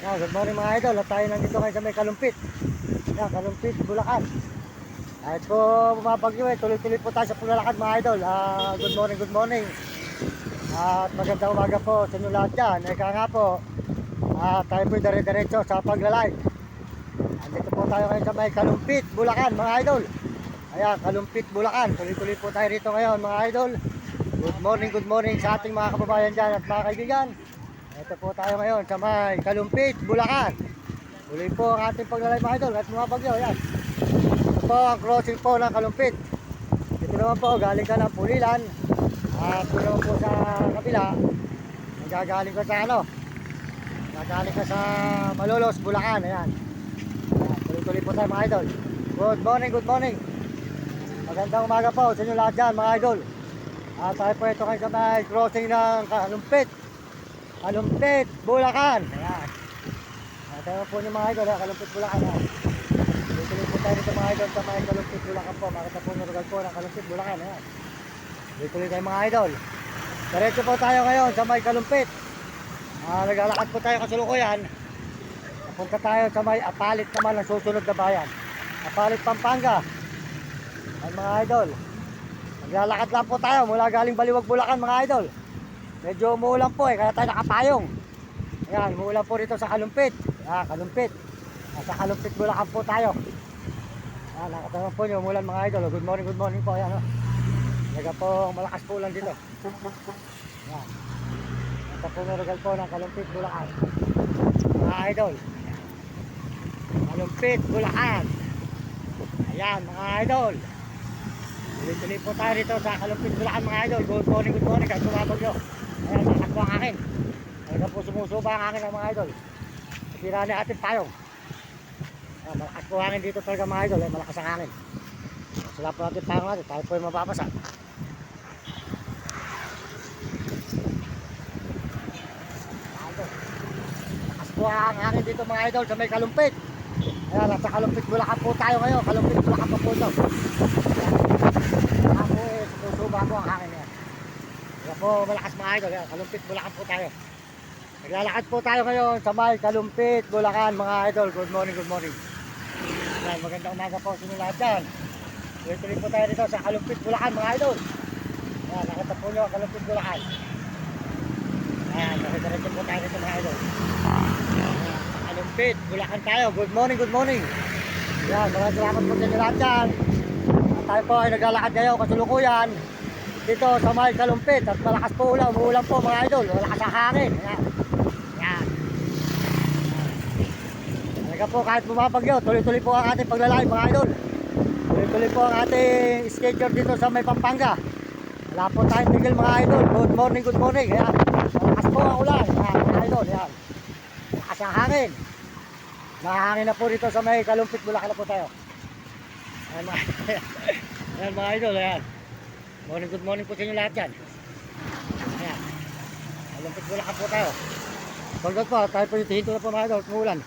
Yan, good morning mga idol. At tayo nandito ngayon sa may Kalumpit. Yan, Kalumpit, Bulacan. Kahit po bumabagyo tuloy-tuloy po tayo sa paglalakad mga idol. Good morning, good morning. At magandang umaga po sa inyo lahat dyan. Eka nga po, tayo po dire-diretso sa paglalay. Andito po tayo ngayon sa may Kalumpit, Bulacan mga idol. Ayan, Kalumpit, Bulacan. Tuloy-tuloy po tayo rito ngayon mga idol. Good morning sa ating mga kababayan dyan at mga kaibigan. Ito po tayo ngayon sa may Kalumpit, Bulacan. Tuloy po ang ating paglalay mga idol at mga bagyo. Ayan. Ito po ang crossing po ng Kalumpit. Ito naman po, galing ka ng Pulilan. At ito naman po sa kabila, magagaling ka sa magagaling ka sa Malolos, Bulacan. Ayan. Tuloy-tuloy po tayo mga idol. Good morning, good morning. Magandang umaga po sa inyo lahat dyan mga idol. At tayo po ito kayo sa may crossing ng Kalumpit, Bulacan. Ayan. Tayo po niyo mga idol, Kalumpit, Bulacan. Tuloy po tayo dito mga idol sa may Kalumpit, Bulacan po. Makita po niyo lugar po ng Kalumpit, Bulacan. Ayan. Tuloy tayo mga idol. Diretso po tayo ngayon sa may Kalumpit. Naglalakad po tayo kasalukuyan. Napunta tayo sa may Apalit naman ang susunod na bayan. Apalit, Pampanga. Ayan mga idol. Naglalakad lang po tayo mula galing Baliwag, Bulacan mga idol. Medyo umuulan po kaya tayo nakapayong. Ayan, umuulan po rito sa Kalumpit. Kalumpit. Sa Kalumpit, Bulacan po tayo. Ayan, nakatawa po nyo, umuulan mga idol. Good morning po. Ayan, Naga po, malakas po ulan dito. Ayan. Ito po narugal po ng Kalumpit, Bulacan. Mga idol. Kalumpit, Bulacan. Ayan, mga idol. Tuloy-tuloy po tayo rito sa Kalumpit, Bulacan mga idol. Good morning. Kahit sumabagyo. Ayan, malakas po ang akin. Talaga po sumusuba ang akin mga idol. Sira na ating payong. Ayan, malakas po ang akin dito talaga mga idol. Malakas ang akin. Sila po natin payong natin. Tayo po yung mapapasa. Malakas po ang akin dito mga idol sa may Kalumpit. Ayan, nasa Kalumpit, Bulacan po tayo ngayon. Kalumpit, Bulacan po po ito. Ako susuba po ang akin yan. Kaya po malakas mga idol. Kalumpit, Bulacan po tayo. Naglalakad po tayo ngayon sa may Kalumpit, Bulacan mga idol. Good morning. Ayan, magandang umaga po sa inyo lahat dyan. Tuloy po tayo dito sa Kalumpit, Bulacan mga idol. Ayan, nakita po nyo ang Kalumpit, Bulacan. Ayan, nakita po tayo dito mga idol. Kalumpit, Bulacan tayo. Good morning. Ayan, maraming salamat po sa inyo lahat dyan. At tayo po ay naglalakad ngayon kasulukuyan dito sa may Kalumpit. At malakas po ulan, umuulan po mga idol. Malakas ang hangin. Ayan. Talaga po kahit bumabagyo, tuloy-tuloy po ang ating paglalakad mga idol. Tuloy-tuloy po ang ating schedule dito sa may Pampanga. Wala po tayong tigil mga idol. Good morning. Ayan. Malakas po ang ulan. Ayan, mga idol. Ayan. Malakas ang hangin. Nahangin na po dito sa may Kalumpit, Bulacan na po tayo. Ayan mga, ayan, mga idol. Ayan. Good morning po sa inyo lahat yan. Ayan. Kalumpit, Bulacan po tayo. Pagkat po, tayo po yung tihinto na po mga idol. Kumulan.